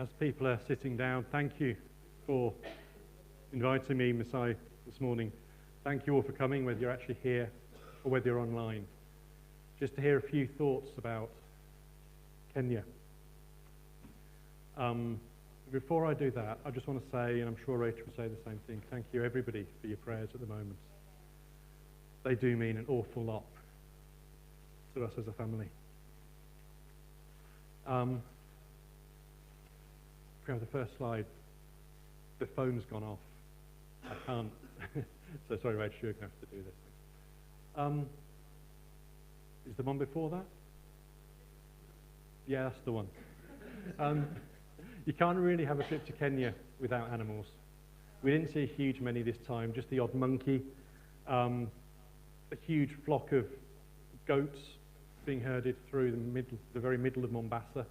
As people are sitting down, thank you for inviting me, Masai, this morning. Thank you all for coming, whether you're actually here or whether you're online. Just to hear a few thoughts about Kenya. Before I do that, I just want to say, and I'm sure Rachel will say the same thing, thank you everybody for your prayers at the moment. They do mean an awful lot to us as a family. If we have the first slide, the phone's gone off. I can't. So sorry, Rachel, you're going to have to do this. Is the one before that? Yeah, that's the one. You can't really have a trip to Kenya without animals. We didn't see a huge many this time, just the odd monkey, a huge flock of goats being herded through the very middle of Mombasa,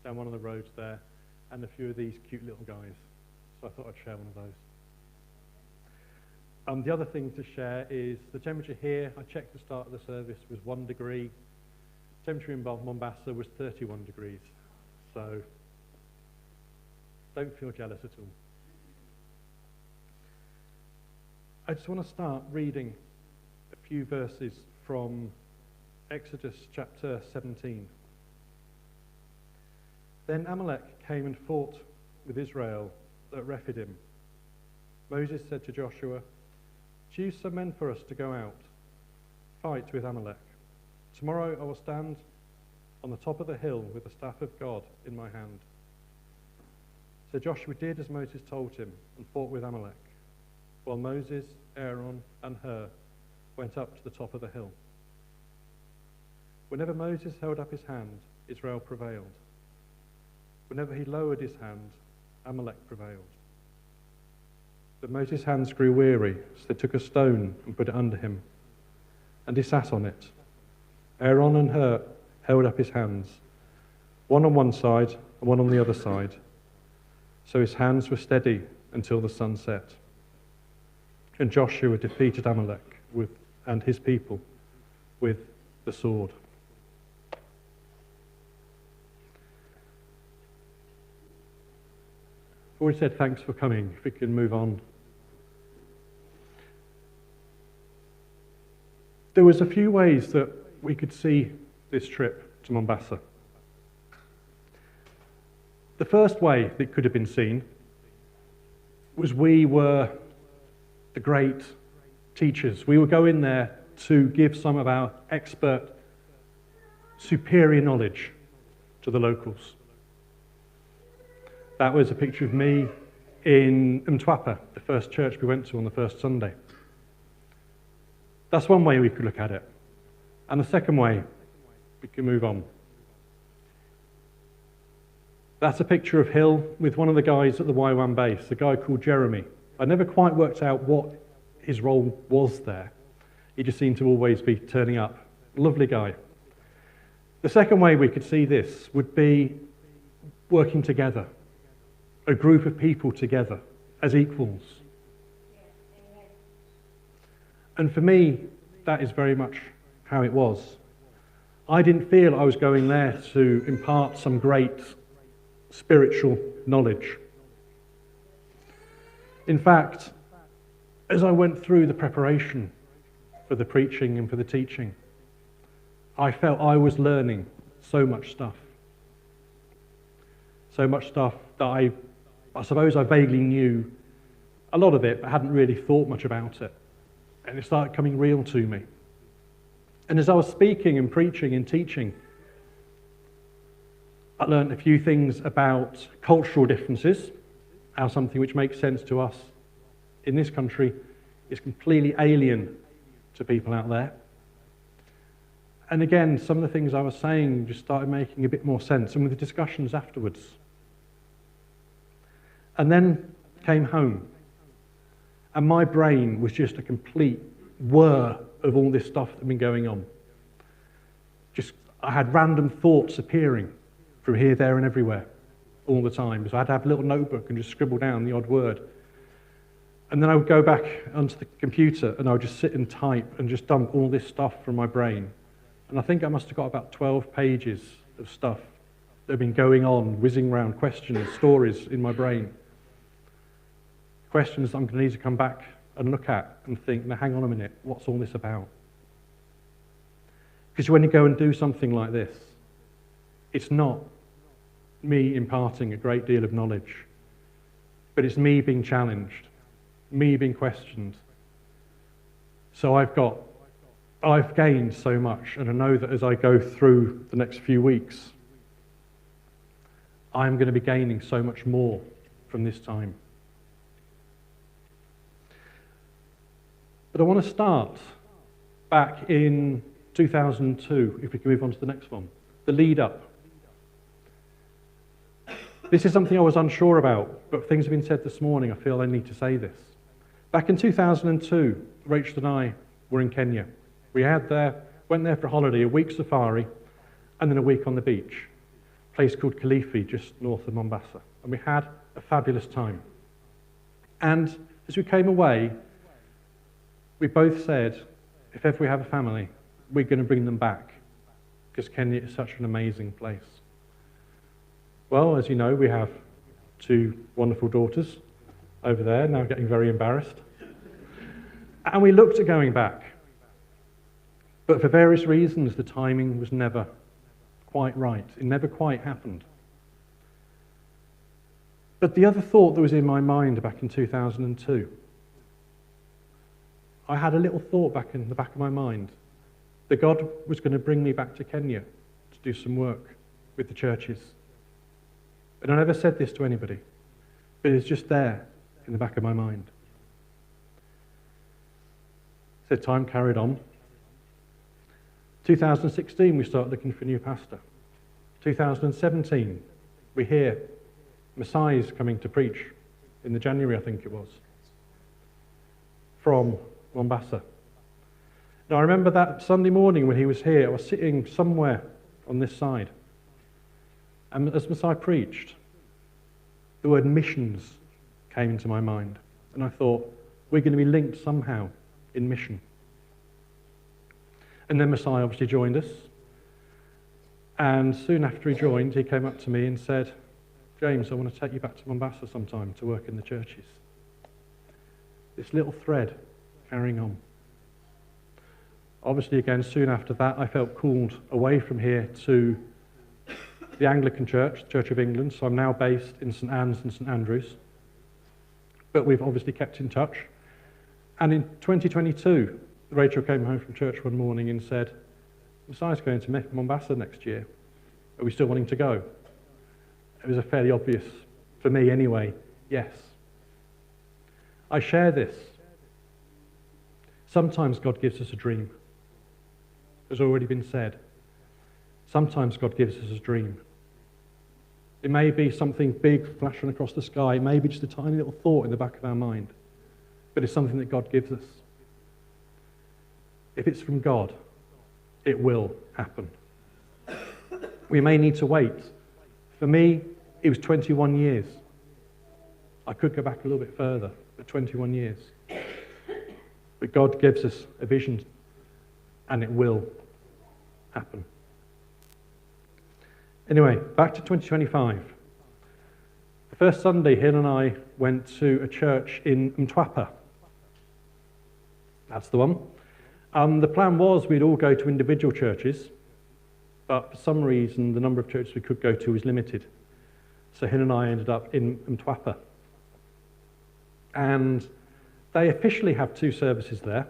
down one of the roads there, and a few of these cute little guys. So I thought I'd share one of those. The other thing to share is the temperature here, I checked the start of the service, was 1 degree. Temperature in Mombasa was 31 degrees. So don't feel jealous at all. I just want to start reading a few verses from Exodus chapter 17. Then Amalek came and fought with Israel at Rephidim. Moses said to Joshua, "Choose some men for us to go out, fight with Amalek. Tomorrow I will stand on the top of the hill with the staff of God in my hand." So Joshua did as Moses told him and fought with Amalek, while Moses, Aaron, and Hur went up to the top of the hill. Whenever Moses held up his hand, Israel prevailed. Whenever he lowered his hand, Amalek prevailed. But Moses' hands grew weary, so they took a stone and put it under him, and he sat on it. Aaron and Hur held up his hands, one on one side and one on the other side, so his hands were steady until the sun set. And Joshua defeated Amalek and his people with the sword. I've already said thanks for coming. If we can move on. There was a few ways that we could see this trip to Mombasa. The first way that could have been seen was we were the great teachers. We were going there to give some of our expert, superior knowledge to the locals. That was a picture of me in Mtwapa, the first church we went to on the first Sunday. That's one way we could look at it. And the second way, we can move on. That's a picture of Hill with one of the guys at the YWAM base, a guy called Jeremy. I never quite worked out what his role was there. He just seemed to always be turning up. Lovely guy. The second way we could see this would be working together. A group of people together as equals. And for me, that is very much how it was. I didn't feel I was going there to impart some great spiritual knowledge. In fact, as I went through the preparation for the preaching and for the teaching, I felt I was learning so much stuff. So much stuff that I suppose I vaguely knew a lot of it, but hadn't really thought much about it. And it started coming real to me. And as I was speaking and preaching and teaching, I learned a few things about cultural differences, how something which makes sense to us in this country is completely alien to people out there. And again, some of the things I was saying just started making a bit more sense, and with the discussions afterwards. And then came home, and my brain was just a complete whir of all this stuff that had been going on. I had random thoughts appearing from here, there, and everywhere all the time. So I had to have a little notebook and just scribble down the odd word. And then I would go back onto the computer and I would just sit and type and just dump all this stuff from my brain. And I think I must have got about 12 pages of stuff that have been going on, whizzing around, questions, stories in my brain. Questions I'm going to need to come back and look at and think, now hang on a minute, what's all this about? Because when you go and do something like this, it's not me imparting a great deal of knowledge, but it's me being challenged, me being questioned. So I've gained so much, and I know that as I go through the next few weeks, I'm going to be gaining so much more from this time. But I want to start back in 2002, if we can move on to the next one, the lead up. This is something I was unsure about, but things have been said this morning, I feel I need to say this. Back in 2002, Rachel and I were in Kenya. We went there for a holiday, a week safari, and then a week on the beach, a place called Kilifi, just north of Mombasa. And we had a fabulous time. And as we came away, we both said, if ever we have a family, we're going to bring them back, because Kenya is such an amazing place. Well, as you know, we have 2 wonderful daughters over there, now getting very embarrassed. And we looked at going back. But for various reasons, the timing was never quite right. It never quite happened. But the other thought that was in my mind back in 2002, I had a little thought back in the back of my mind that God was going to bring me back to Kenya to do some work with the churches. And I never said this to anybody, but it's just there in the back of my mind. So time carried on. 2016, we started looking for a new pastor. 2017, we hear Messiah's coming to preach in the January, I think it was, from Mombasa. Now, I remember that Sunday morning when he was here, I was sitting somewhere on this side. And as Messiah preached, the word missions came into my mind. And I thought, we're going to be linked somehow in mission. And then Messiah obviously joined us. And soon after he joined, he came up to me and said, James, I want to take you back to Mombasa sometime to work in the churches. This little thread carrying on. Obviously, again, soon after that, I felt called away from here to the Anglican Church, Church of England. So I'm now based in St Anne's and St Andrews. But we've obviously kept in touch. And in 2022, Rachel came home from church one morning and said, Messiah's going to Mombasa next year. Are we still wanting to go? It was a fairly obvious, for me anyway, yes. I share this. Sometimes God gives us a dream. Has already been said. Sometimes God gives us a dream. It may be something big flashing across the sky. It may be just a tiny little thought in the back of our mind. But it's something that God gives us. If it's from God, it will happen. We may need to wait. For me, it was 21 years. I could go back a little bit further, but 21 years. But God gives us a vision, and it will happen. Anyway, back to 2025. The first Sunday, Hill and I went to a church in Mtwapa. That's the one. The plan was we'd all go to individual churches, but for some reason the number of churches we could go to was limited. So Hill and I ended up in Mtwapa. And they officially have 2 services there.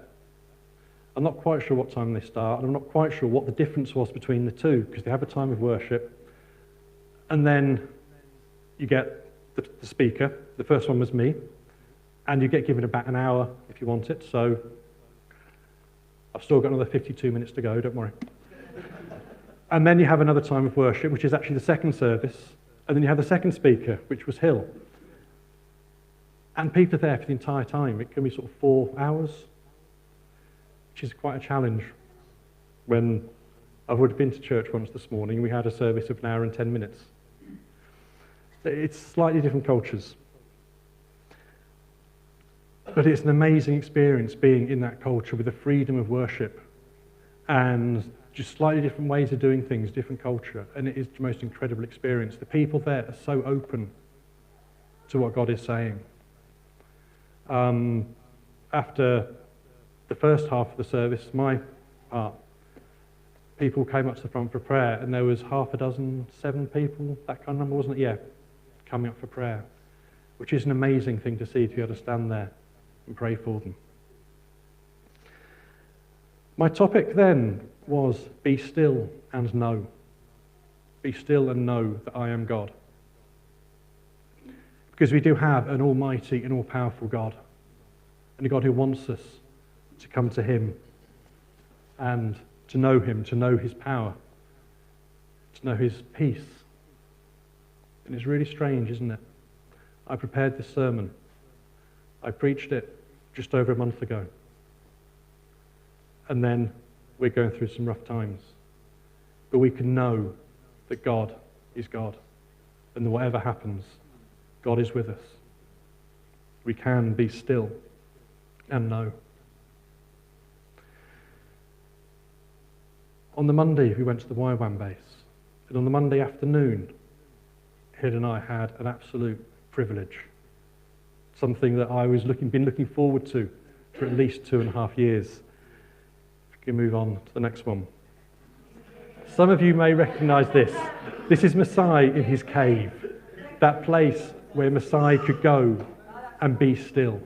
I'm not quite sure what time they start, and I'm not quite sure what the difference was between the 2, because they have a time of worship, and then you get the speaker. The first one was me, and you get given about an hour if you want it, so I've still got another 52 minutes to go, don't worry. And then you have another time of worship, which is actually the second service, and then you have the second speaker, which was Hill. And people are there for the entire time. It can be sort of 4 hours, which is quite a challenge. When I've already been to church once this morning, we had a service of 1 hour and 10 minutes. It's slightly different cultures. But it's an amazing experience being in that culture with the freedom of worship and just slightly different ways of doing things, different culture, and it is the most incredible experience. The people there are so open to what God is saying. After the first half of the service, my part, people came up to the front for prayer, and there was 6, 7 people, that kind of number, wasn't it? Yeah, coming up for prayer, which is an amazing thing to see, to be able to stand there and pray for them. My topic then was be still and know. Be still and know that I am God. Because we do have an almighty and all-powerful God, and a God who wants us to come to him and to know him, to know his power, to know his peace. And it's really strange, isn't it? I prepared this sermon. I preached it just over a month ago. And then we're going through some rough times. But we can know that God is God. And that whatever happens, God is with us. We can be still and know. On the Monday, we went to the YWAM base. And on the Monday afternoon, Hill and I had an absolute privilege. Something that I was been looking forward to for at least 2.5 years. If we can move on to the next one. Some of you may recognise this. This is Messiah in his cave. That place where Messiah could go and be still.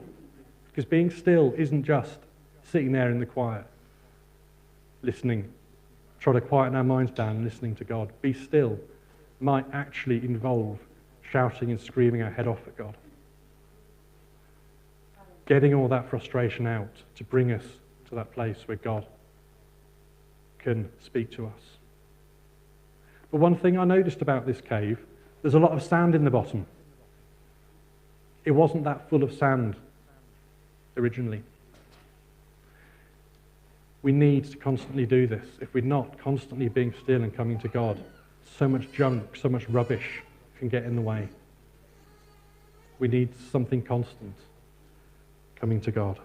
Because being still isn't just sitting there in the quiet, listening, trying to quieten our minds down and listening to God. Be still might actually involve shouting and screaming our head off at God. Getting all that frustration out to bring us to that place where God can speak to us. But one thing I noticed about this cave, there's a lot of sand in the bottom. It wasn't that full of sand originally. We need to constantly do this. If we're not constantly being still and coming to God, so much junk, so much rubbish can get in the way. We need something constant, coming to God.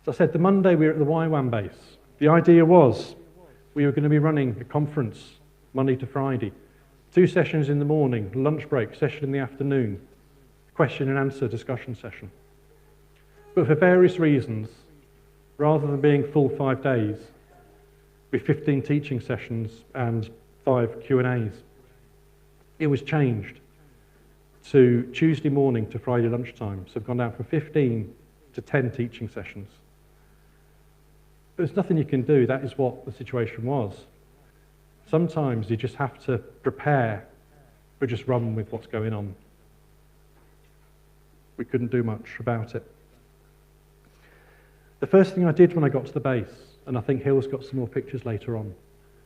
As I said, the Monday we were at the YWAM base. The idea was we were going to be running a conference Monday to Friday. 2 sessions in the morning, lunch break, session in the afternoon, question and answer discussion session. But for various reasons, rather than being full 5 days, with 15 teaching sessions and 5 Q&As, it was changed to Tuesday morning to Friday lunchtime. So we've gone down from 15 to 10 teaching sessions. But there's nothing you can do. That is what the situation was. Sometimes you just have to prepare, but just run with what's going on. We couldn't do much about it. The first thing I did when I got to the base, and I think Hill's got some more pictures later on,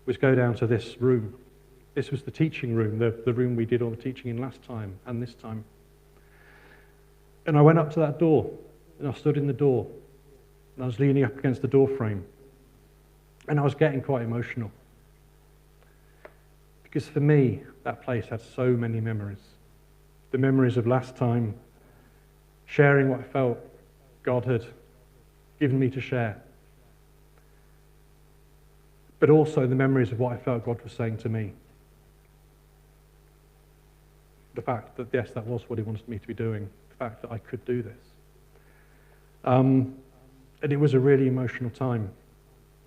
was go down to this room. This was the teaching room, the room we did all the teaching in last time and this time. And I went up to that door, and I stood in the door, and I was leaning up against the door frame, and I was getting quite emotional. Because for me, that place had so many memories. The memories of last time, sharing what I felt God had given me to share. But also the memories of what I felt God was saying to me. The fact that, yes, that was what he wanted me to be doing. The fact that I could do this. And it was a really emotional time.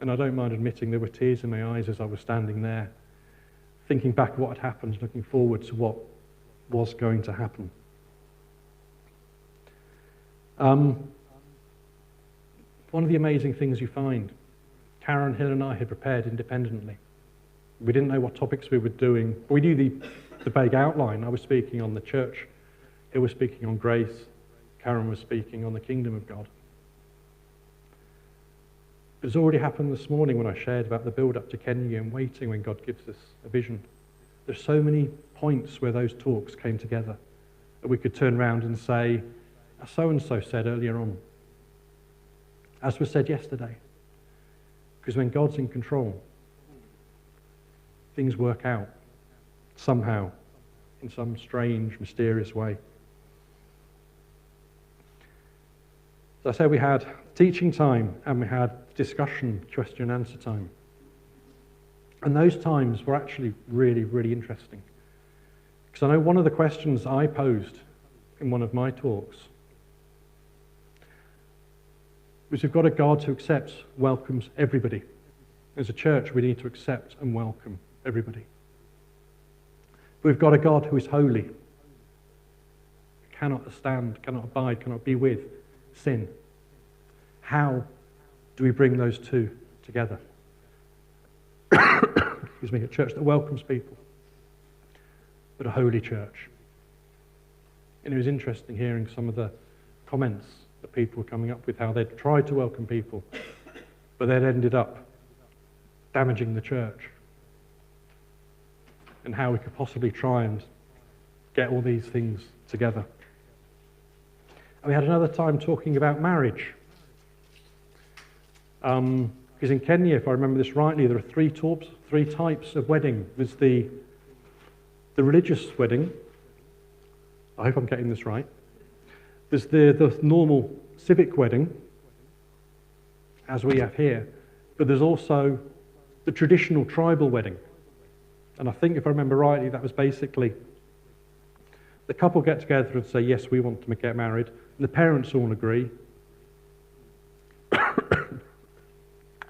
And I don't mind admitting there were tears in my eyes as I was standing there, thinking back of what had happened, looking forward to what was going to happen. One of the amazing things you find, Karen, Hill and I had prepared independently. We didn't know what topics we were doing. We knew the vague outline. I was speaking on the church. Hill was speaking on grace. Karen was speaking on the kingdom of God. It's already happened this morning when I shared about the build-up to Kenya and waiting when God gives us a vision. There's so many points where those talks came together that we could turn around and say, as so-and-so said earlier on, as was said yesterday. Because when God's in control, things work out somehow, in some strange, mysterious way. As I said, we had teaching time and we had discussion, question and answer time. And those times were actually really, really interesting. Because I know one of the questions I posed in one of my talks was, we've got a God who accepts, welcomes everybody. As a church, we need to accept and welcome everybody. But we've got a God who is holy, cannot stand, cannot abide, cannot be with sin. How do we bring those two together? Excuse me, a church that welcomes people, but a holy church. And it was interesting hearing some of the comments that people were coming up with, how they'd tried to welcome people, but they'd ended up damaging the church. And how we could possibly try and get all these things together. And we had another time talking about marriage. Because in Kenya, if I remember this rightly, there are three types of wedding. There's the religious wedding. I hope I'm getting this right. There's the normal civic wedding, as we have here. But there's also the traditional tribal wedding. And I think, if I remember rightly, that was basically the couple get together and say, yes, we want to get married. And the parents all agree.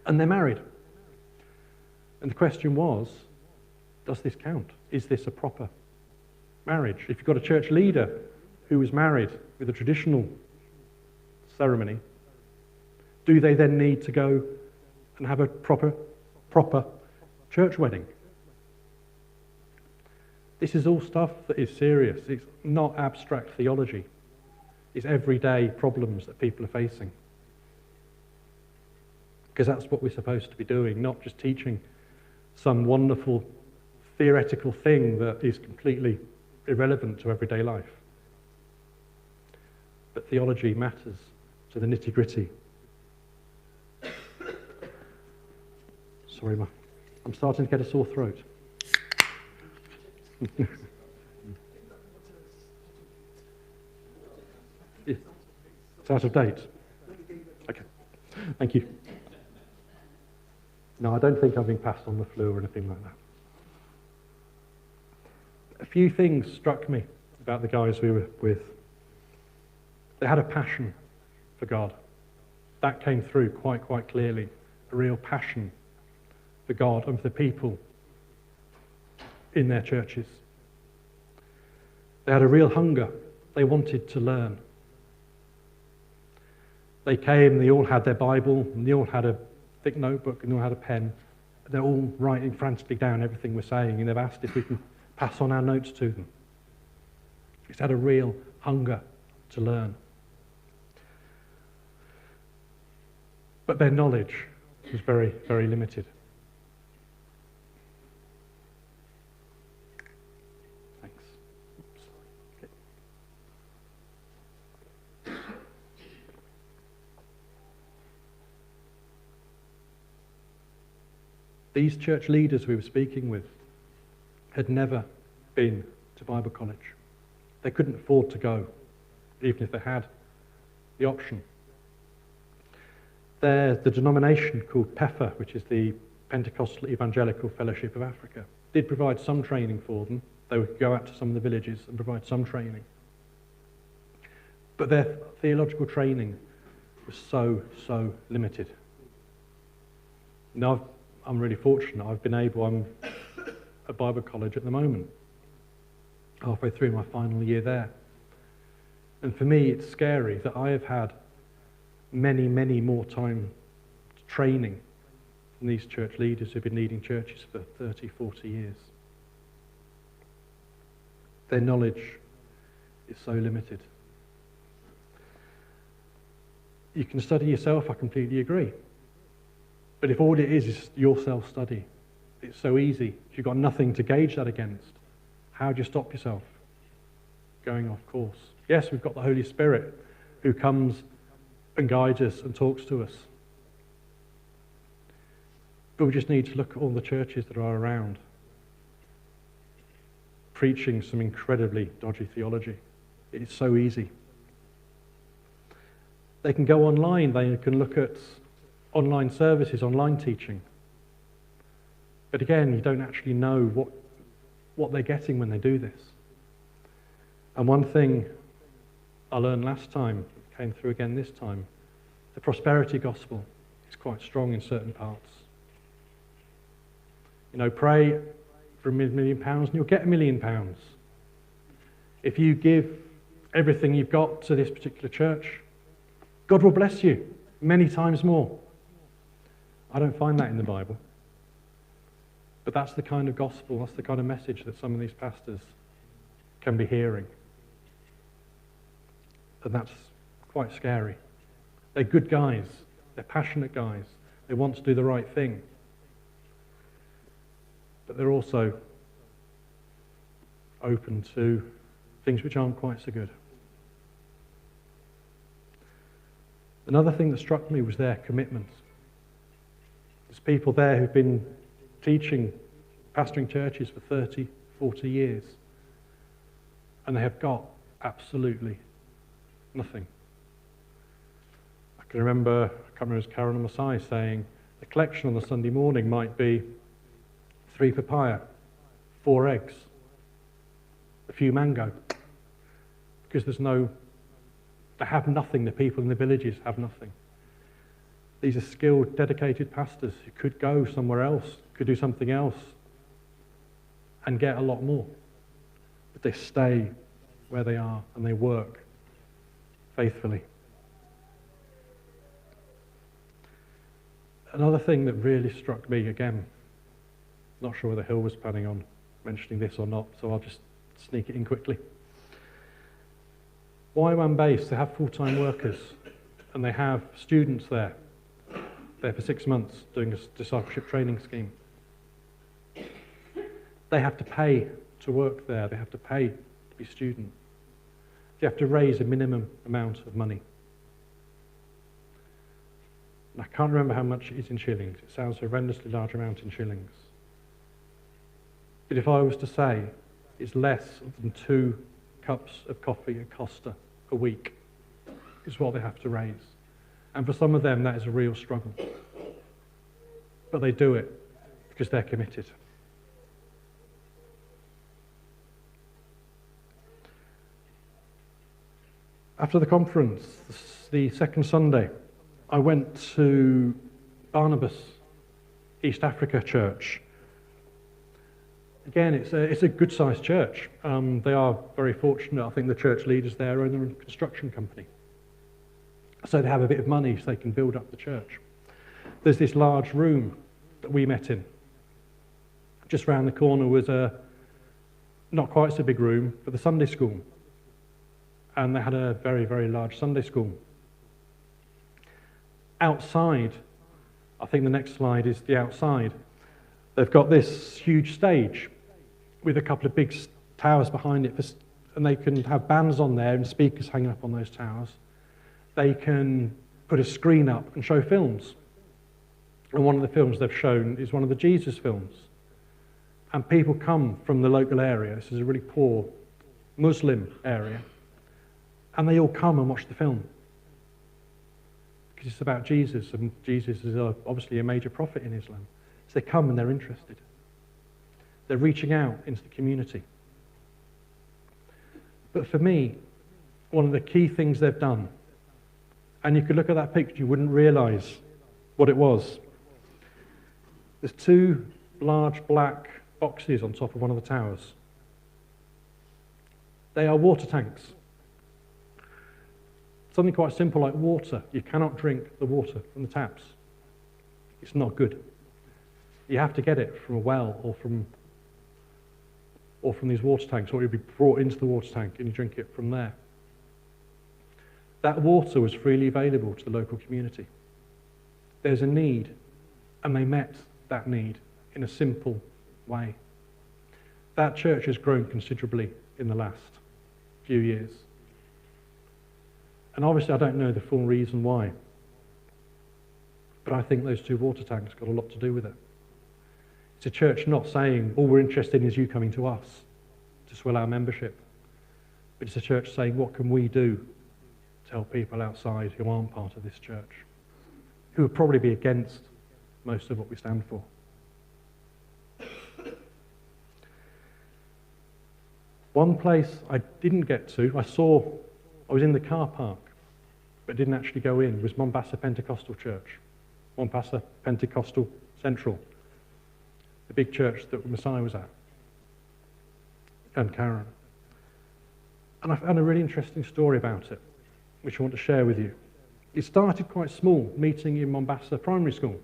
And they're married. And the question was, does this count? Is this a proper marriage? If you've got a church leader who is married with a traditional ceremony, do they then need to go and have a proper church wedding? This is all stuff that is serious. It's not abstract theology. It's everyday problems that people are facing. Because that's what we're supposed to be doing, not just teaching some wonderful theoretical thing that is completely irrelevant to everyday life. But theology matters to the nitty-gritty. Sorry, I'm starting to get a sore throat. It's out of date. Okay, thank you. No, I don't think I've been passed on the flu or anything like that. A few things struck me about the guys we were with. They had a passion for God. That came through quite clearly. A real passion for God and for the people in their churches. They had a real hunger. They wanted to learn. They came, they all had their Bible, and they all had a thick notebook, and they all had a pen. They're all writing frantically down everything we're saying, and they've asked if we can pass on our notes to them. It's had a real hunger to learn. But their knowledge was very, very limited. Thanks. Okay. These church leaders we were speaking with had never been to Bible college. They couldn't afford to go, even if they had the option. The denomination called PEFA, which is the Pentecostal Evangelical Fellowship of Africa, did provide some training for them. They would go out to some of the villages and provide some training. But their theological training was so limited. Now, I'm really fortunate. I'm at Bible college at the moment, halfway through my final year there. And for me, it's scary that I have had many more time training from these church leaders who've been leading churches for 30, 40 years. Their knowledge is so limited. You can study yourself, I completely agree. But if all it is your self-study, it's so easy. If you've got nothing to gauge that against, how do you stop yourself going off course? Yes, we've got the Holy Spirit who comes and guides us and talks to us. But we just need to look at all the churches that are around, preaching some incredibly dodgy theology. It's so easy. They can go online, they can look at online services, online teaching. But again, you don't actually know what they're getting when they do this. And one thing I learned last time, came through again this time, the prosperity gospel is quite strong in certain parts. You know, pray for £1 million and you'll get £1 million. If you give everything you've got to this particular church, God will bless you many times more. I don't find that in the Bible. But that's the kind of gospel, that's the kind of message that some of these pastors can be hearing. And that's quite scary. They're good guys. They're passionate guys. They want to do the right thing. But they're also open to things which aren't quite so good. Another thing that struck me was their commitment. There's people there who've been teaching, pastoring churches for 30, 40 years, and they have got absolutely nothing. I can remember, I can't remember, it was Karen and Masai saying the collection on the Sunday morning might be 3 papaya, 4 eggs, a few mango, because they have nothing. The people in the villages have nothing. These are skilled, dedicated pastors who could go somewhere else, could do something else and get a lot more. But they stay where they are and they work faithfully. Another thing that really struck me, again, not sure whether Hill was planning on mentioning this or not, so I'll just sneak it in quickly. YWAM base, they have full-time workers and they have students there for 6 months doing a discipleship training scheme. They have to pay to work there. They have to pay to be student. They have to raise a minimum amount of money. And I can't remember how much it is in shillings. It sounds a horrendously large amount in shillings. But if I was to say it's less than 2 cups of coffee at Costa a week, is what they have to raise. And for some of them, that is a real struggle. But they do it because they're committed. After the conference, the second Sunday, I went to Barnabas East Africa Church. Again, it's a good-sized church. They are very fortunate. I think the church leaders there own their own construction company. So they have a bit of money so they can build up the church. There's this large room that we met in. Just round the corner was a not quite so big room for the Sunday school. And they had a very, very large Sunday school. Outside, I think the next slide is the outside. They've got this huge stage with a couple of big towers behind it, and they can have bands on there and speakers hanging up on those towers. They can put a screen up and show films. And one of the films they've shown is one of the Jesus films. And people come from the local area. This is a really poor Muslim area. And they all come and watch the film. Because it's about Jesus, and Jesus is obviously a major prophet in Islam. So they come and they're interested. They're reaching out into the community. But for me, one of the key things they've done, and you could look at that picture, you wouldn't realise what it was. There's 2 large black boxes on top of one of the towers. They are water tanks. Something quite simple like water. You cannot drink the water from the taps. It's not good. You have to get it from a well or from these water tanks, or you'll be brought into the water tank and you drink it from there. That water was freely available to the local community. There's a need, and they met that need in a simple way. That church has grown considerably in the last few years. And obviously I don't know the full reason why, but I think those 2 water tanks got a lot to do with it. It's a church not saying, all we're interested in is you coming to us to swell our membership, but it's a church saying, what can we do to help people outside who aren't part of this church? who would probably be against most of what we stand for. One place I didn't get to, I was in the car park, but didn't actually go in, was Mombasa Pentecostal Church. Mombasa Pentecostal Central, the big church that Messiah was at, and Karen. And I found a really interesting story about it, which I want to share with you. It started quite small, meeting in Mombasa Primary School.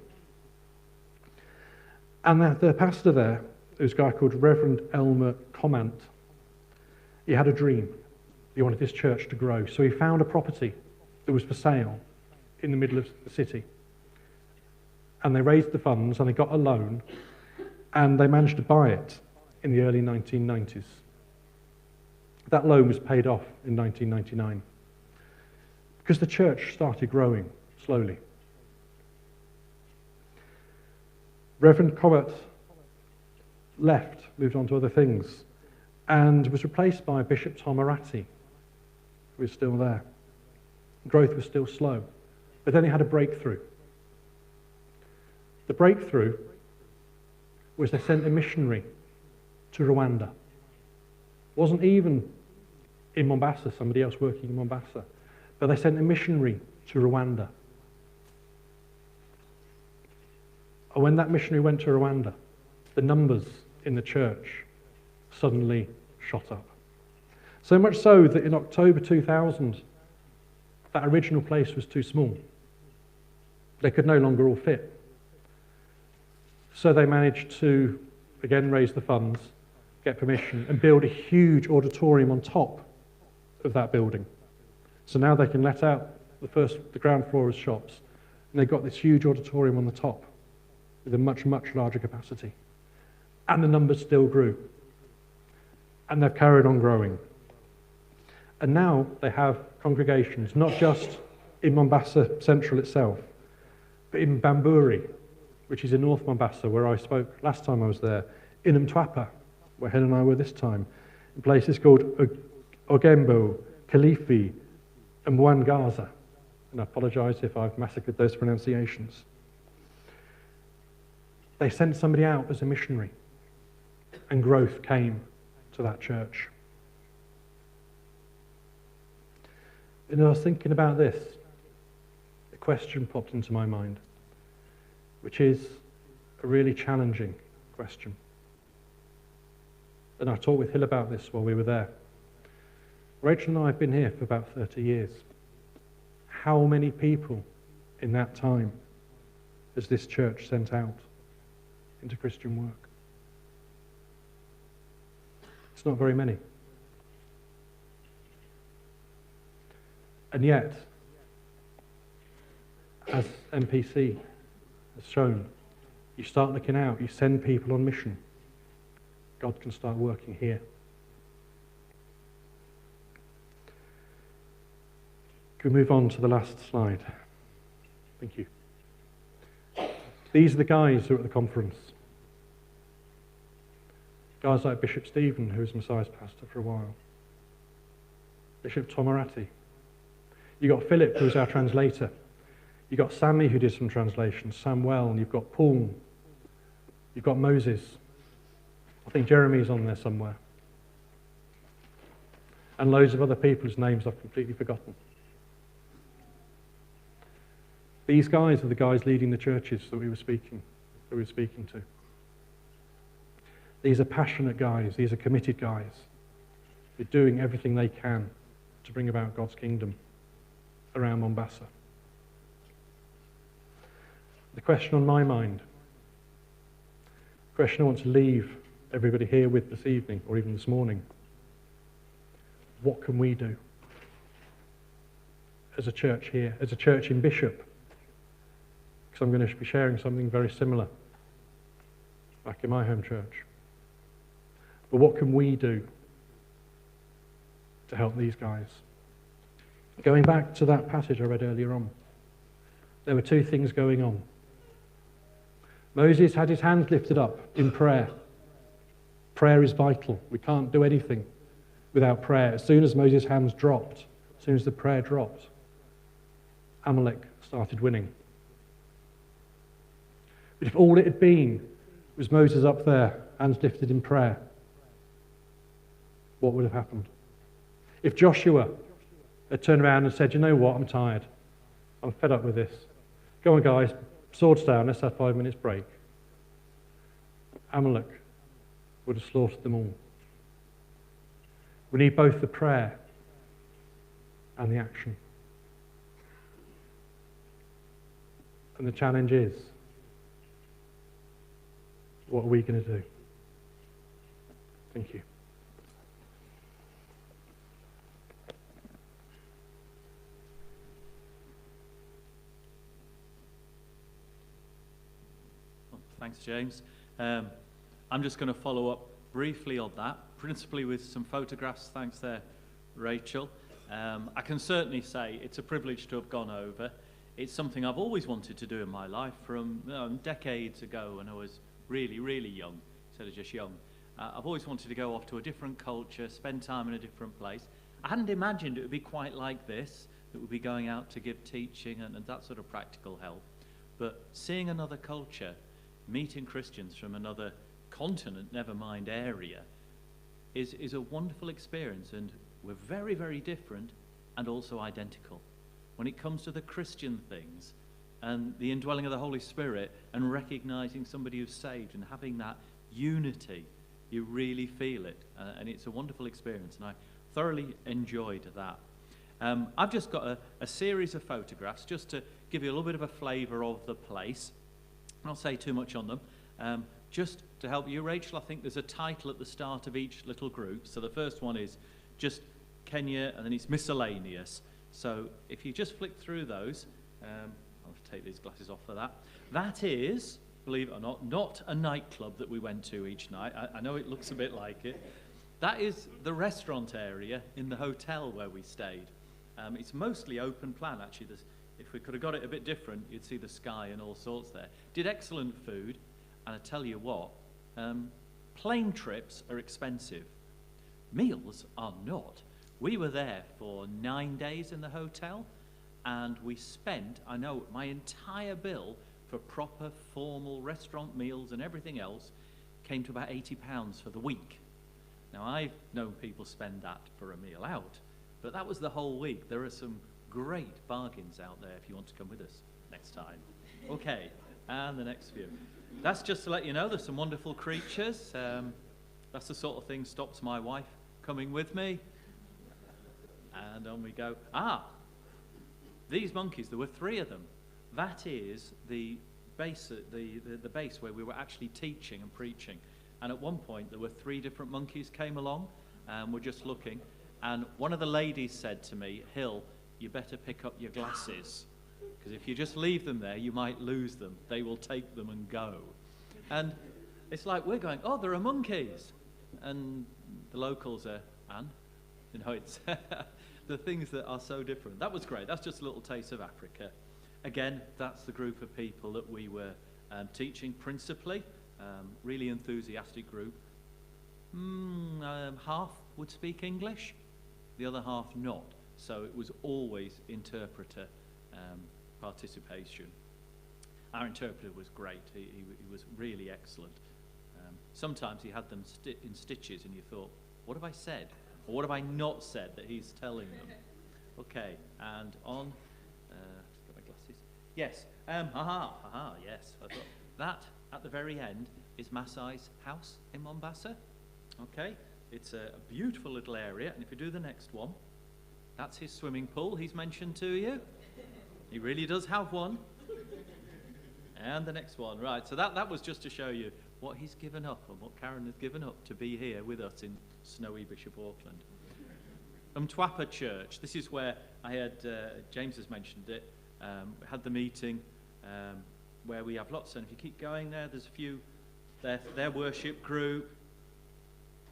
And the pastor there, was a guy called Reverend Elmer Commant. He had a dream. He wanted this church to grow. So he found a property that was for sale in the middle of the city. And they raised the funds and they got a loan and they managed to buy it in the early 1990s. That loan was paid off in 1999 because the church started growing slowly. Reverend Cobbett left, moved on to other things, and was replaced by Bishop Tom Aratti, who is still there. Growth was still slow, but then he had a breakthrough. The breakthrough was they sent a missionary to Rwanda. It wasn't even in Mombasa, somebody else working in Mombasa, but they sent a missionary to Rwanda. And when that missionary went to Rwanda, the numbers in the church suddenly shot up. So much so that in October 2000, that original place was too small. They could no longer all fit. So they managed to, again, raise the funds, get permission, and build a huge auditorium on top of that building. So now they can let out the ground floor as shops, and they've got this huge auditorium on the top with a much, much larger capacity. And the numbers still grew. And they've carried on growing. And now they have congregations, not just in Mombasa Central itself, but in Bamburi, which is in North Mombasa, where I spoke last time I was there, in Mtwapa, where Helen and I were this time, in places called Ogembo, Kilifi, and Mwangaza. And I apologise if I've massacred those pronunciations. They sent somebody out as a missionary, and growth came to that church. And I was thinking about this, a question popped into my mind, which is a really challenging question. And I talked with Hill about this while we were there. Rachel and I have been here for about 30 years. How many people in that time has this church sent out into Christian work? It's not very many. And yet, as MPC has shown, you start looking out, you send people on mission, God can start working here. Can we move on to the last slide? Thank you. These are the guys who are at the conference. Guys like Bishop Stephen, who was Messiah's pastor for a while. Bishop Tom Aratti. You got Philip, who was our translator. You got Sammy, who did some translations, Samuel, and you've got Paul. You've got Moses. I think Jeremy's on there somewhere. And loads of other people whose names I've completely forgotten. These guys are the guys leading the churches that we were speaking to. These are passionate guys. These are committed guys. They're doing everything they can to bring about God's kingdom around Mombasa. The question on my mind, the question I want to leave everybody here with this evening, or even this morning, what can we do as a church here, as a church in Bishop? Because I'm going to be sharing something very similar back in my home church. But what can we do to help these guys? Going back to that passage I read earlier on, there were two things going on. Moses had his hands lifted up in prayer. Prayer is vital. We can't do anything without prayer. As soon as Moses' hands dropped, as soon as the prayer dropped, Amalek started winning. But if all it had been was Moses up there, hands lifted in prayer, what would have happened? If Joshua had turned around and said, you know what, I'm tired. I'm fed up with this. Go on, guys, swords down, let's have 5 minutes break. Amalek would have slaughtered them all. We need both the prayer and the action. And the challenge is, what are we going to do? Thank you. Thanks, James. I'm just going to follow up briefly on that, principally with some photographs. Thanks there, Rachel. I can certainly say it's a privilege to have gone over. It's something I've always wanted to do in my life from decades ago when I was really, really young, instead of just young. I've always wanted to go off to a different culture, spend time in a different place. I hadn't imagined it would be quite like this, that we'd be going out to give teaching and that sort of practical help. But seeing another culture, meeting Christians from another continent, never mind area, is a wonderful experience, and we're very, very different and also identical. When it comes to the Christian things and the indwelling of the Holy Spirit and recognizing somebody who's saved and having that unity, you really feel it, and it's a wonderful experience, and I thoroughly enjoyed that. I've just got a series of photographs just to give you a little bit of a flavour of the place. I'll not say too much on them. Just to help you, Rachel, I think there's a title at the start of each little group. So the first one is just Kenya, and then it's miscellaneous. So if you just flick through those, I'll take these glasses off for that. That is, believe it or not a nightclub that we went to each night. I know it looks a bit like it. That is the restaurant area in the hotel where we stayed. It's mostly open plan, actually. If we could have got it a bit different, you'd see the sky and all sorts there. Did excellent food, and I tell you what, plane trips are expensive. Meals are not. We were there for 9 days in the hotel, and we spent, I know, my entire bill for proper formal restaurant meals and everything else came to about £80 for the week. Now, I've known people spend that for a meal out, but that was the whole week. There are some great bargains out there if you want to come with us next time. Okay, and the next few. That's just to let you know there's some wonderful creatures. That's the sort of thing stops my wife coming with me. And on we go. These monkeys, there were 3 of them. That is the base, the base where we were actually teaching and preaching. And at one point there were 3 different monkeys came along, and we're just looking. And one of the ladies said to me, Hill, you better pick up your glasses, because if you just leave them there, you might lose them. They will take them and go. And it's like we're going, oh, there are monkeys. And the locals are, and? You know, it's the things that are so different. That was great. That's just a little taste of Africa. Again, that's the group of people that we were teaching principally. Really enthusiastic group. Half would speak English, the other half not. So it was always interpreter participation. Our interpreter was great. He was really excellent. Sometimes he had them in stitches, and you thought, what have I said? Or what have I not said that he's telling them? Okay, and on, get my glasses. Yes, yes. I thought that at the very end is Masai's house in Mombasa. Okay, it's a beautiful little area, and if you do the next one, that's his swimming pool he's mentioned to you. He really does have one. And the next one, right, so that was just to show you what he's given up and what Karen has given up to be here with us in snowy Bishop Auckland. Mtwapa Church, this is where I had, James has mentioned it, we had the meeting where we have lots, and if you keep going there, there's a few, their worship group,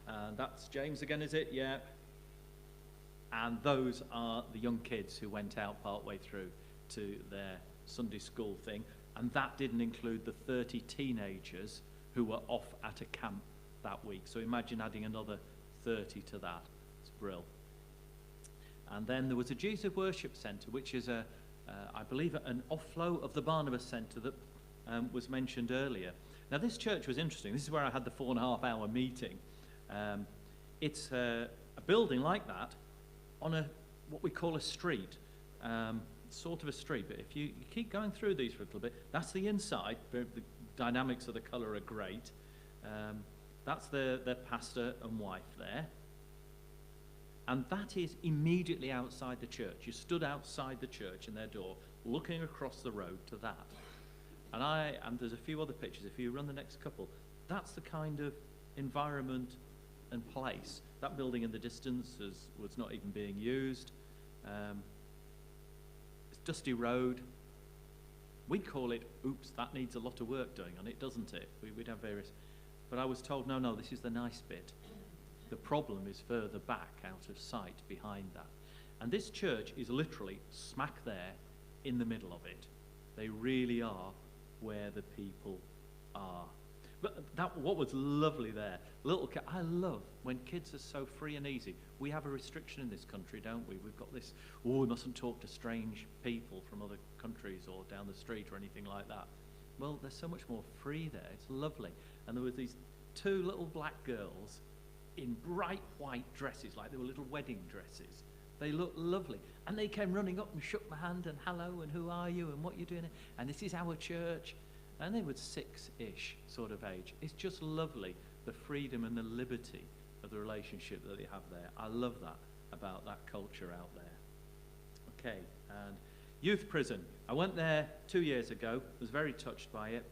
and that's James again, is it? Yeah. And those are the young kids who went out partway through to their Sunday school thing, and that didn't include the 30 teenagers who were off at a camp that week. So imagine adding another 30 to that. It's brilliant. And then there was a Jesus Worship Centre, which is I believe, an offload of the Barnabas Centre that was mentioned earlier. Now, this church was interesting. This is where I had the 4.5-hour meeting. It's a building like that on what we call a street, sort of a street. But if you keep going through these for a little bit, that's the inside. The dynamics of the colour are great. That's their pastor and wife there. And that is immediately outside the church. You stood outside the church in their door, looking across the road to that. And there's a few other pictures. If you run the next couple, that's the kind of environment and place. That building in the distance was not even being used. It's dusty road. We'd call it, oops, that needs a lot of work doing on it, doesn't it? We'd have various. But I was told, no, this is the nice bit. The problem is further back, out of sight, behind that. And this church is literally smack there in the middle of it. They really are where the people are. But what was lovely there, I love when kids are so free and easy. We have a restriction in this country, don't we? We've got this, we mustn't talk to strange people from other countries or down the street or anything like that. Well, there's so much more free there. It's lovely. And there were these 2 little black girls in bright white dresses, like they were little wedding dresses. They looked lovely. And they came running up and shook my hand and hello and who are you and what you're doing. And this is our church. And they were 6-ish sort of age. It's just lovely, the freedom and the liberty of the relationship that they have there. I love that about that culture out there. Okay, and youth prison. I went there 2 years ago, was very touched by it.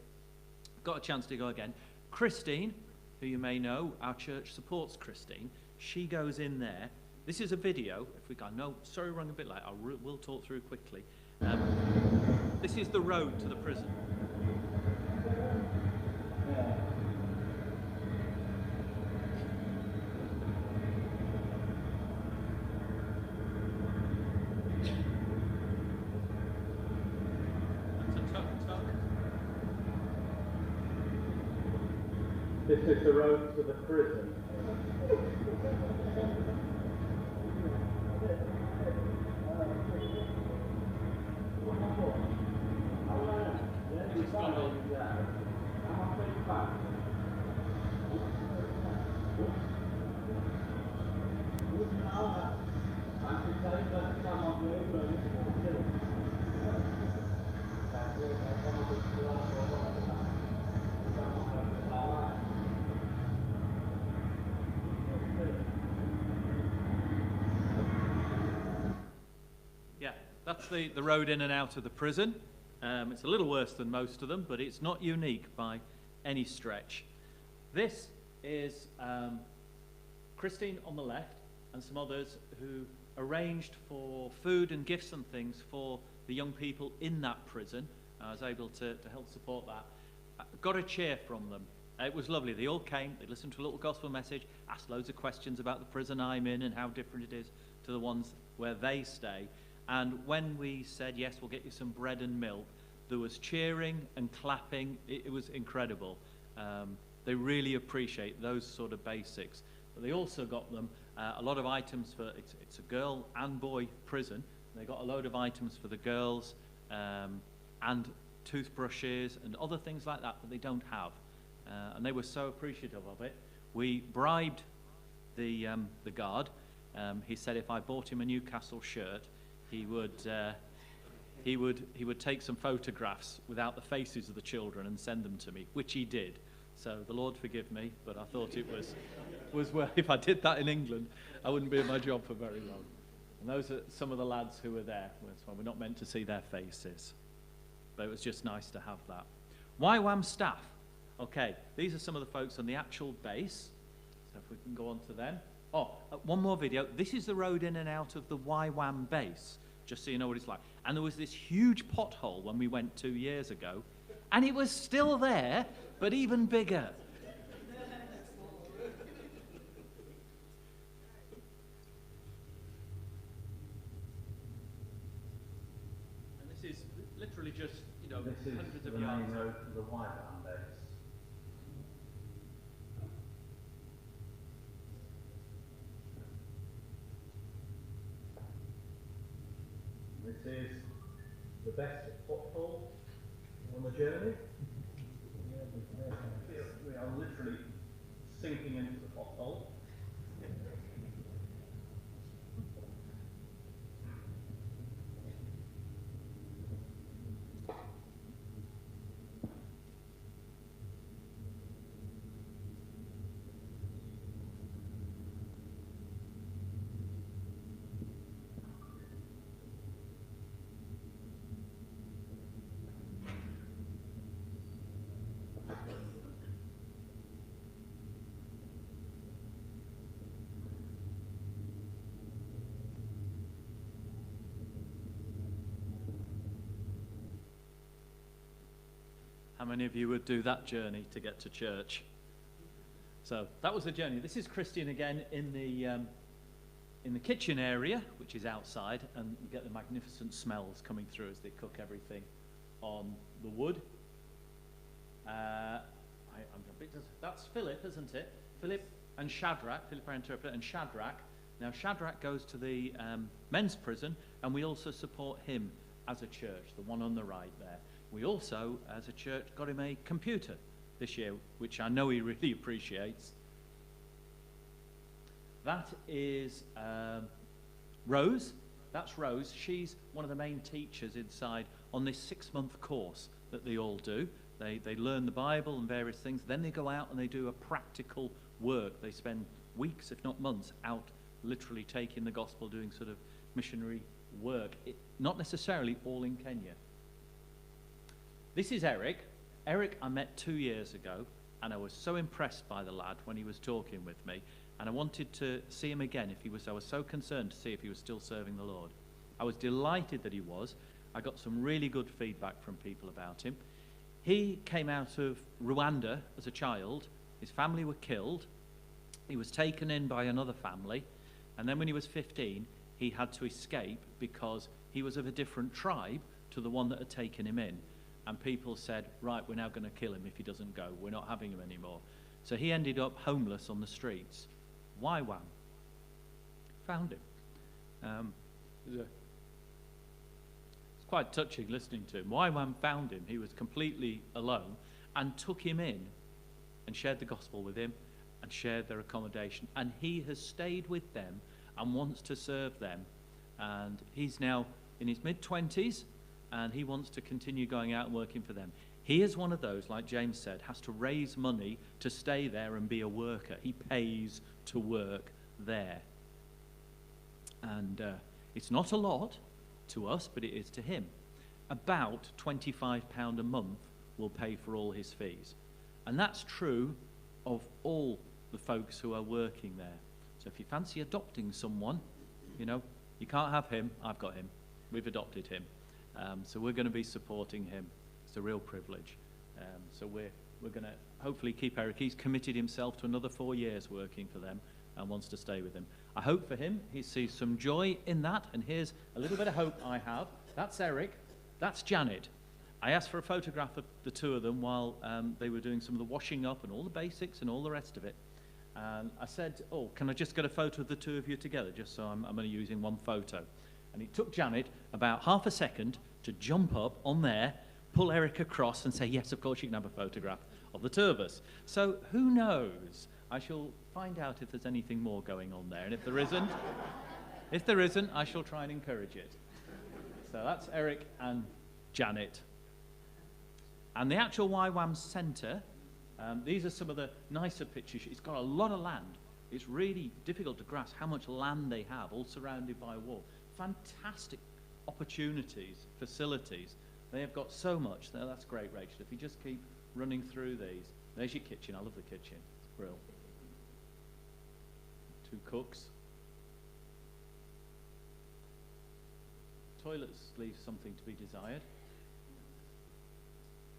Got a chance to go again. Christine, who you may know, our church supports Christine. She goes in there. This is a video. If we go, no, sorry, we're running a bit late. We'll talk through quickly. This is the road to the prison. This is the road to the prison. That's the road in and out of the prison. It's a little worse than most of them, but it's not unique by any stretch. This is Christine on the left and some others who arranged for food and gifts and things for the young people in that prison. I was able to help support that. Got a cheer from them. It was lovely. They all came, they listened to a little gospel message, asked loads of questions about the prison I'm in and how different it is to the ones where they stay. And when we said, yes, we'll get you some bread and milk, there was cheering and clapping. It was incredible. They really appreciate those sort of basics. But they also got them a lot of items for, it's a girl and boy prison. They got a load of items for the girls and toothbrushes and other things like that that they don't have. And they were so appreciative of it. We bribed the guard. He said if I bought him a Newcastle shirt, he would take some photographs without the faces of the children and send them to me, which he did. So the Lord forgive me, but I thought it was well, if I did that in England, I wouldn't be in my job for very long. And those are some of the lads who were there. We're not meant to see their faces, but it was just nice to have that. YWAM staff. Okay, these are some of the folks on the actual base. So if we can go on to them. Oh, one more video. This is the road in and out of the YWAM base, just so you know what it's like. And there was this huge pothole when we went 2 years ago, and it was still there, but even bigger. And this is literally just, hundreds of yards. This is the main road to the YWAM base. This is the best foothold on the journey. We are literally sinking into the pothole. How many of you would do that journey to get to church? So that was the journey. This is Christian again in the kitchen area, which is outside, and you get the magnificent smells coming through as they cook everything on the wood. That's Philip, isn't it? Philip and Shadrach, Philip our interpreter, and Shadrach. Now Shadrach goes to the men's prison, and we also support him as a church, the one on the right there. We also, as a church, got him a computer this year, which I know he really appreciates. That is Rose. That's Rose. She's one of the main teachers inside on this 6-month course that they all do. They learn the Bible and various things. Then they go out and they do a practical work. They spend weeks, if not months, out literally taking the gospel, doing sort of missionary work. Not necessarily all in Kenya. This is Eric. Eric I met 2 years ago, and I was so impressed by the lad when he was talking with me, and I wanted to see him again I was so concerned to see if he was still serving the Lord. I was delighted that he was. I got some really good feedback from people about him. He came out of Rwanda as a child. His family were killed. He was taken in by another family, and then when he was 15, he had to escape because he was of a different tribe to the one that had taken him in. And people said, right, we're now going to kill him if he doesn't go. We're not having him anymore. So he ended up homeless on the streets. YWAM found him. It's quite touching listening to him. YWAM found him. He was completely alone and took him in and shared the gospel with him and shared their accommodation. And he has stayed with them and wants to serve them. And he's now in his mid-20s. And he wants to continue going out and working for them. He is one of those, like James said, has to raise money to stay there and be a worker. He pays to work there. And it's not a lot to us, but it is to him. About £25 a month will pay for all his fees. And that's true of all the folks who are working there. So if you fancy adopting someone, you can't have him, I've got him. We've adopted him. So we're going to be supporting him. It's a real privilege. So we're going to hopefully keep Eric. He's committed himself to another 4 years working for them and wants to stay with them. I hope for him he sees some joy in that. And here's a little bit of hope I have. That's Eric. That's Janet. I asked for a photograph of the two of them while they were doing some of the washing up and all the basics and all the rest of it. And I said, oh, can I just get a photo of the two of you together, just so I'm only using one photo. And it took Janet about half a second to jump up on there, pull Eric across and say, yes, of course you can have a photograph of the two of us. So who knows? I shall find out if there's anything more going on there. And if there isn't, I shall try and encourage it. So that's Eric and Janet. And the actual YWAM Centre, these are some of the nicer pictures. It's got a lot of land. It's really difficult to grasp how much land they have, all surrounded by a wall. Fantastic opportunities, facilities. They have got so much. That's great, Rachel. If you just keep running through these. There's your kitchen. I love the kitchen. It's brilliant. 2 cooks. Toilets leave something to be desired.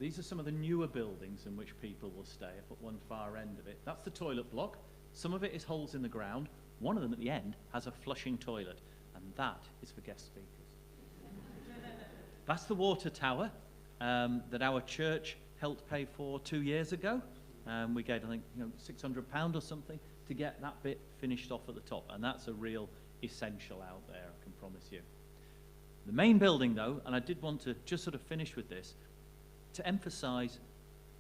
These are some of the newer buildings in which people will stay. I put one far end of it. That's the toilet block. Some of it is holes in the ground. One of them at the end has a flushing toilet. And that is for guest speakers. That's the water tower that our church helped pay for 2 years ago. We gave, I think, £600 or something to get that bit finished off at the top. And that's a real essential out there, I can promise you. The main building, though, and I did want to just sort of finish with this, to emphasize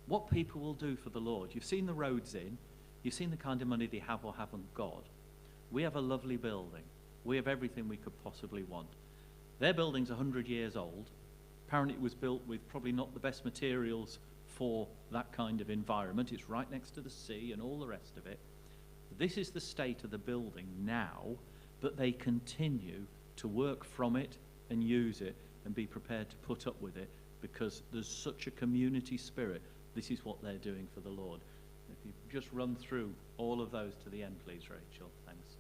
what people will do for the Lord. You've seen the roads in, you've seen the kind of money they have or haven't got. We have a lovely building. We have everything we could possibly want. Their building's 100 years old. Apparently it was built with probably not the best materials for that kind of environment. It's right next to the sea and all the rest of it. This is the state of the building now, but they continue to work from it and use it and be prepared to put up with it because there's such a community spirit. This is what they're doing for the Lord. If you just run through all of those to the end, please, Rachel. Thanks.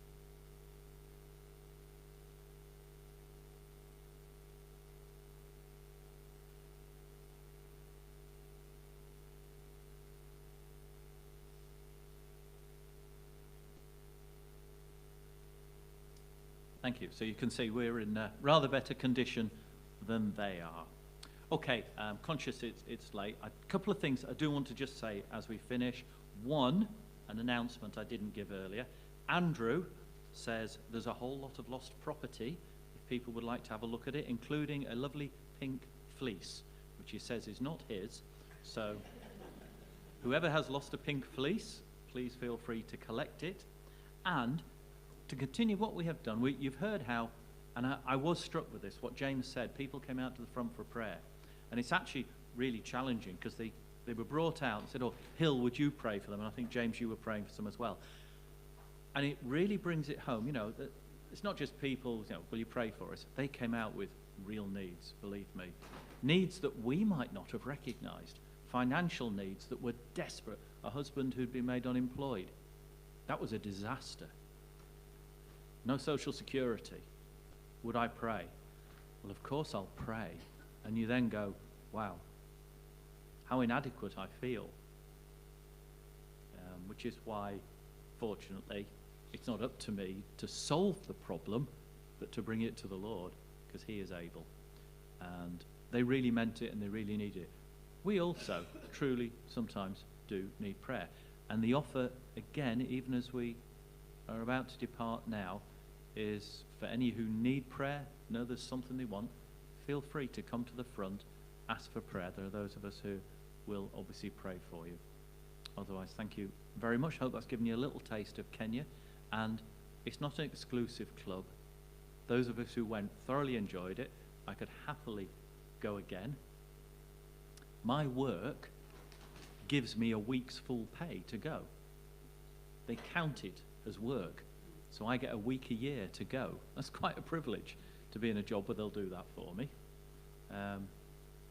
Thank you. So you can see we're in rather better condition than they are. Okay, I'm conscious it's late. A couple of things I do want to just say as we finish. One, an announcement I didn't give earlier. Andrew says there's a whole lot of lost property if people would like to have a look at it, including a lovely pink fleece, which he says is not his. So whoever has lost a pink fleece, please feel free to collect it. And to continue what we have done, you've heard how, and I was struck with this, what James said, people came out to the front for prayer. And it's actually really challenging because they were brought out and said, oh, Hill, would you pray for them? And I think, James, you were praying for some as well. And it really brings it home, that it's not just people, will you pray for us? They came out with real needs, believe me. Needs that we might not have recognized. Financial needs that were desperate. A husband who'd been made unemployed. That was a disaster. No social security. Would I pray? Well, of course I'll pray. And you then go, wow, how inadequate I feel. Which is why, fortunately, it's not up to me to solve the problem, but to bring it to the Lord, because he is able. And they really meant it and they really need it. We also truly sometimes do need prayer. And the offer, again, even as we are about to depart now, is for any who need prayer, know there's something they want, feel free to come to the front, ask for prayer. There are those of us who will obviously pray for you. Otherwise, thank you very much. Hope that's given you a little taste of Kenya. And it's not an exclusive club. Those of us who went thoroughly enjoyed it. I could happily go again. My work gives me a week's full pay to go. They count it as work. So I get a week a year to go. That's quite a privilege to be in a job where they'll do that for me.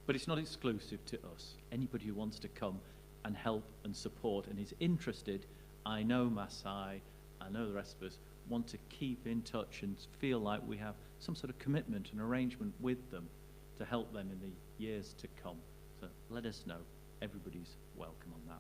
But it's not exclusive to us. Anybody who wants to come and help and support and is interested, I know Masai, I know the rest of us, want to keep in touch and feel like we have some sort of commitment and arrangement with them to help them in the years to come. So let us know. Everybody's welcome on that.